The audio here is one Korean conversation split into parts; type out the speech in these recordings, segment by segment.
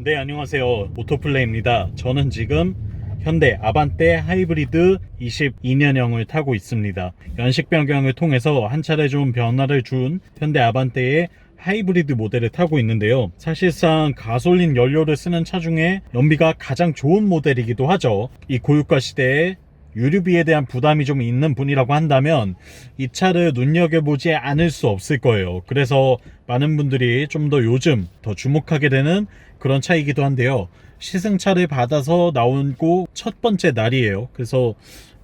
네, 안녕하세요. 오토플레이입니다. 저는 지금 현대 아반떼 하이브리드 22년형을 타고 있습니다. 연식 변경을 통해서 한 차례 좀 변화를 준 현대 아반떼의 하이브리드 모델을 타고 있는데요. 사실상 가솔린 연료를 쓰는 차 중에 연비가 가장 좋은 모델이기도 하죠. 이 고유가 시대에 유류비에 대한 부담이 좀 있는 분이라고 한다면 이 차를 눈여겨보지 않을 수 없을 거예요. 그래서 많은 분들이 좀 더 요즘 더 주목하게 되는 그런 차이기도 한데요. 시승차를 받아서 나오고 첫 번째 날이에요. 그래서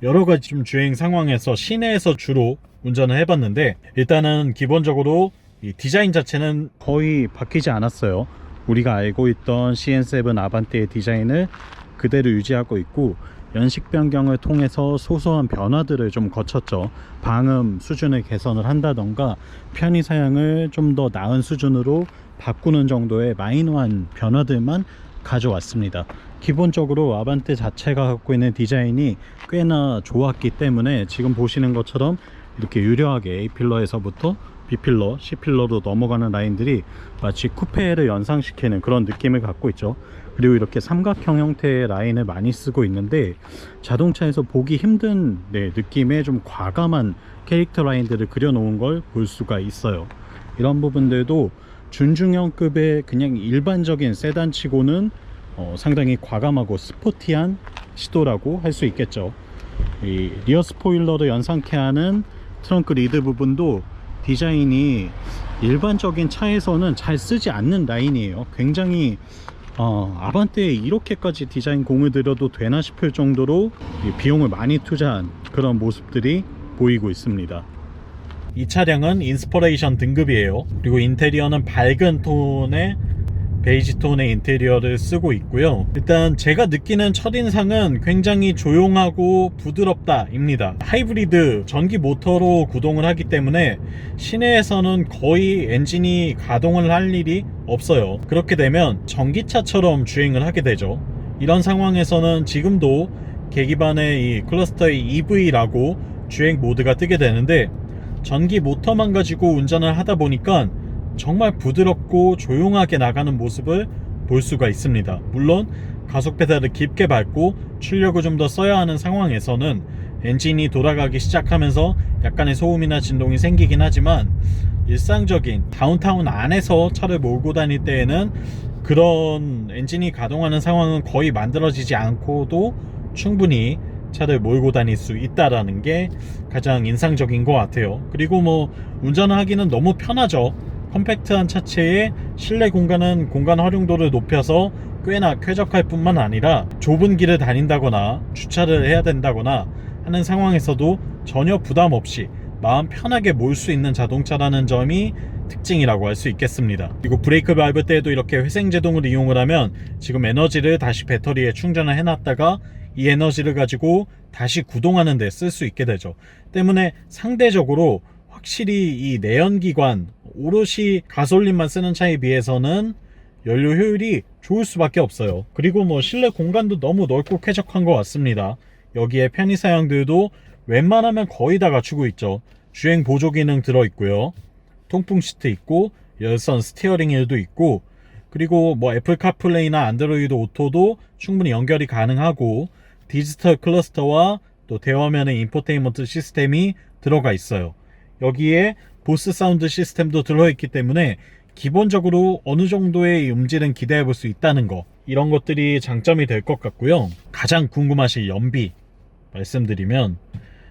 여러 가지 좀 주행 상황에서 시내에서 주로 운전을 해봤는데, 일단은 기본적으로 이 디자인 자체는 거의 바뀌지 않았어요. 우리가 알고 있던 CN7 아반떼의 디자인을 그대로 유지하고 있고, 연식 변경을 통해서 소소한 변화들을 좀 거쳤죠. 방음 수준을 개선을 한다던가 편의 사양을 좀 더 나은 수준으로 바꾸는 정도의 마이너한 변화들만 가져왔습니다. 기본적으로 아반떼 자체가 갖고 있는 디자인이 꽤나 좋았기 때문에 지금 보시는 것처럼 이렇게 유려하게 A필러에서부터 B필러, C필러로 넘어가는 라인들이 마치 쿠페를 연상시키는 그런 느낌을 갖고 있죠. 그리고 이렇게 삼각형 형태의 라인을 많이 쓰고 있는데, 자동차에서 보기 힘든 느낌의 좀 과감한 캐릭터 라인들을 그려놓은 걸 볼 수가 있어요. 이런 부분들도 준중형급의 그냥 일반적인 세단치고는 상당히 과감하고 스포티한 시도라고 할 수 있겠죠. 이 리어 스포일러를 연상케 하는 트렁크 리드 부분도 디자인이 일반적인 차에서는 잘 쓰지 않는 라인이에요. 굉장히 아반떼에 이렇게까지 디자인 공을 들여도 되나 싶을 정도로 비용을 많이 투자한 그런 모습들이 보이고 있습니다. 이 차량은 인스퍼레이션 등급이에요. 그리고 인테리어는 밝은 톤의 베이지 톤의 인테리어를 쓰고 있고요. 일단 제가 느끼는 첫인상은 굉장히 조용하고 부드럽다 입니다. 하이브리드 전기 모터로 구동을 하기 때문에 시내에서는 거의 엔진이 가동을 할 일이 없어요. 그렇게 되면 전기차처럼 주행을 하게 되죠. 이런 상황에서는 지금도 계기판에 이 클러스터의 EV라고 주행 모드가 뜨게 되는데, 전기 모터만 가지고 운전을 하다 보니까 정말 부드럽고 조용하게 나가는 모습을 볼 수가 있습니다. 물론 가속 페달을 깊게 밟고 출력을 좀 더 써야 하는 상황에서는 엔진이 돌아가기 시작하면서 약간의 소음이나 진동이 생기긴 하지만, 일상적인 다운타운 안에서 차를 몰고 다닐 때에는 그런 엔진이 가동하는 상황은 거의 만들어지지 않고도 충분히 차를 몰고 다닐 수 있다라는 게 가장 인상적인 것 같아요. 그리고 뭐 운전을 하기는 너무 편하죠. 컴팩트한 차체에 실내 공간은 공간 활용도를 높여서 꽤나 쾌적할 뿐만 아니라, 좁은 길을 다닌다거나 주차를 해야 된다거나 하는 상황에서도 전혀 부담 없이 마음 편하게 몰 수 있는 자동차라는 점이 특징이라고 할 수 있겠습니다. 그리고 브레이크 밟을 때에도 이렇게 회생제동을 이용을 하면 지금 에너지를 다시 배터리에 충전을 해놨다가 이 에너지를 가지고 다시 구동하는 데 쓸 수 있게 되죠. 때문에 상대적으로 확실히 이 내연기관, 오롯이 가솔린만 쓰는 차에 비해서는 연료 효율이 좋을 수밖에 없어요. 그리고 뭐 실내 공간도 너무 넓고 쾌적한 것 같습니다. 여기에 편의사양들도 웬만하면 거의 다 갖추고 있죠. 주행 보조 기능 들어있고요, 통풍 시트 있고, 열선 스티어링 휠도 있고, 그리고 뭐 애플 카플레이나 안드로이드 오토도 충분히 연결이 가능하고, 디지털 클러스터와 또 대화면의 인포테인먼트 시스템이 들어가 있어요. 여기에 보스 사운드 시스템도 들어있기 때문에 기본적으로 어느 정도의 음질은 기대해 볼 수 있다는 거, 이런 것들이 장점이 될 것 같고요. 가장 궁금하실 연비 말씀드리면,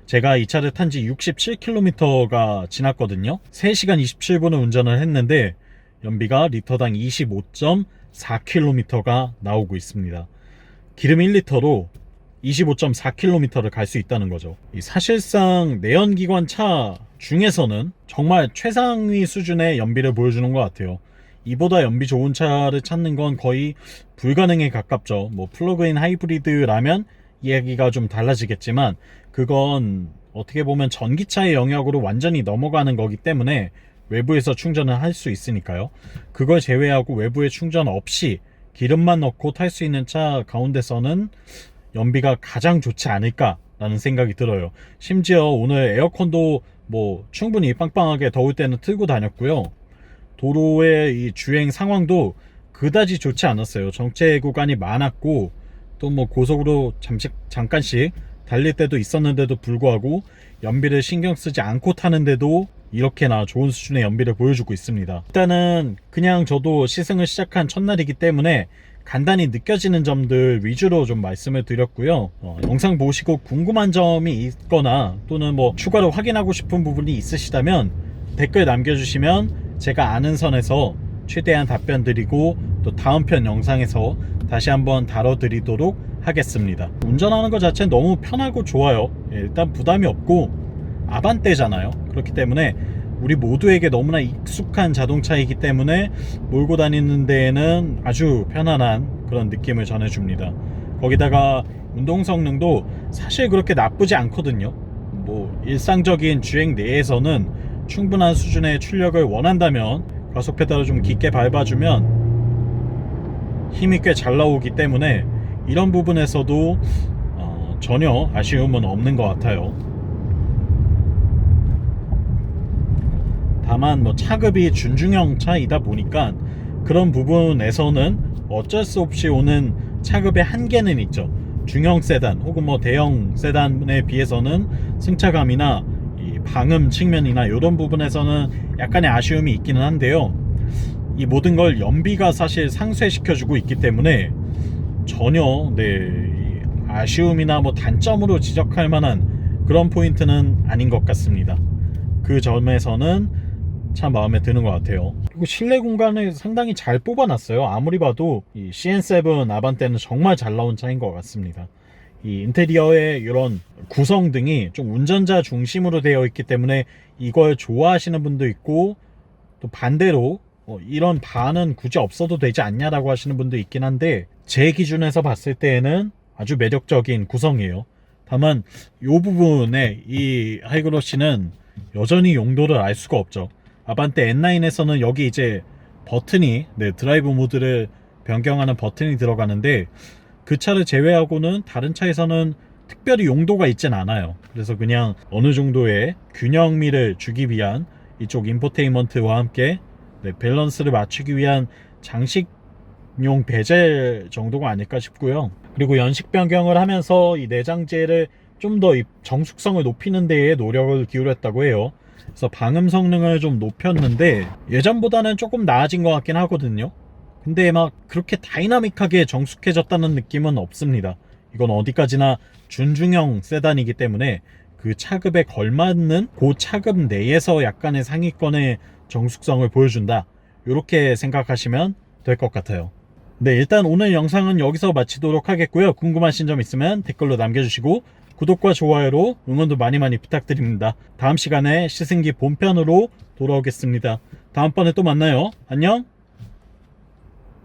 제가 이 차를 탄 지 67km가 지났거든요. 3시간 27분을 운전을 했는데 연비가 리터당 25.4km가 나오고 있습니다. 기름 1리터로 25.4km를 갈 수 있다는 거죠. 사실상 내연기관 차 중에서는 정말 최상위 수준의 연비를 보여주는 것 같아요. 이보다 연비 좋은 차를 찾는 건 거의 불가능에 가깝죠. 뭐 플러그인 하이브리드라면 이야기가 좀 달라지겠지만, 그건 어떻게 보면 전기차의 영역으로 완전히 넘어가는 거기 때문에 외부에서 충전을 할 수 있으니까요. 그걸 제외하고 외부에 충전 없이 기름만 넣고 탈 수 있는 차 가운데서는 연비가 가장 좋지 않을까라는 생각이 들어요. 심지어 오늘 에어컨도 뭐 충분히 빵빵하게 더울 때는 틀고 다녔고요. 도로의 이 주행 상황도 그다지 좋지 않았어요. 정체 구간이 많았고 또 뭐 고속으로 잠깐씩 달릴 때도 있었는데도 불구하고 연비를 신경 쓰지 않고 타는데도 이렇게나 좋은 수준의 연비를 보여주고 있습니다. 일단은 그냥 저도 시승을 시작한 첫날이기 때문에 간단히 느껴지는 점들 위주로 좀 말씀을 드렸고요. 영상 보시고 궁금한 점이 있거나 또는 뭐 추가로 확인하고 싶은 부분이 있으시다면 댓글 남겨주시면 제가 아는 선에서 최대한 답변 드리고 또 다음 편 영상에서 다시 한번 다뤄드리도록 하겠습니다. 운전하는 것 자체는 너무 편하고 좋아요. 일단 부담이 없고 아반떼잖아요. 그렇기 때문에 우리 모두에게 너무나 익숙한 자동차이기 때문에 몰고 다니는 데에는 아주 편안한 그런 느낌을 전해줍니다. 거기다가 운동 성능도 사실 그렇게 나쁘지 않거든요. 뭐 일상적인 주행 내에서는 충분한 수준의 출력을 원한다면 가속 페달을 좀 깊게 밟아주면 힘이 꽤 잘 나오기 때문에 이런 부분에서도 전혀 아쉬움은 없는 것 같아요. 다만 뭐 차급이 준중형 차이다 보니까 그런 부분에서는 어쩔 수 없이 오는 차급의 한계는 있죠. 중형 세단 혹은 뭐 대형 세단에 비해서는 승차감이나 이 방음 측면이나 이런 부분에서는 약간의 아쉬움이 있기는 한데요. 이 모든 걸 연비가 사실 상쇄시켜주고 있기 때문에 전혀 아쉬움이나 뭐 단점으로 지적할 만한 그런 포인트는 아닌 것 같습니다. 그 점에서는 참 마음에 드는 것 같아요. 그리고 실내 공간을 상당히 잘 뽑아놨어요. 아무리 봐도 이 CN7 아반떼는 정말 잘 나온 차인 것 같습니다. 이 인테리어의 이런 구성 등이 좀 운전자 중심으로 되어 있기 때문에 이걸 좋아하시는 분도 있고 또 반대로 이런 바는 굳이 없어도 되지 않냐라고 하시는 분도 있긴 한데 제 기준에서 봤을 때에는 아주 매력적인 구성이에요. 다만 이 부분에 이 하이그로시는 여전히 용도를 알 수가 없죠. 아반떼 N9에서는 여기 이제 버튼이 드라이브 모드를 변경하는 버튼이 들어가는데 그 차를 제외하고는 다른 차에서는 특별히 용도가 있진 않아요. 그래서 그냥 어느 정도의 균형미를 주기 위한 이쪽 인포테인먼트와 함께 밸런스를 맞추기 위한 장식용 베젤 정도가 아닐까 싶고요. 그리고 연식 변경을 하면서 이 내장재를 좀 더 정숙성을 높이는 데에 노력을 기울였다고 해요. 그래서 방음 성능을 좀 높였는데 예전보다는 조금 나아진 것 같긴 하거든요. 근데 막 그렇게 다이나믹하게 정숙해졌다는 느낌은 없습니다. 이건 어디까지나 준중형 세단이기 때문에 그 차급에 걸맞는 그 차급 내에서 약간의 상위권의 정숙성을 보여준다, 이렇게 생각하시면 될 것 같아요. 네, 일단 오늘 영상은 여기서 마치도록 하겠고요. 궁금하신 점 있으면 댓글로 남겨주시고 구독과 좋아요로 응원도 많이 부탁드립니다. 다음 시간에 시승기 본편으로 돌아오겠습니다. 다음번에 또 만나요. 안녕.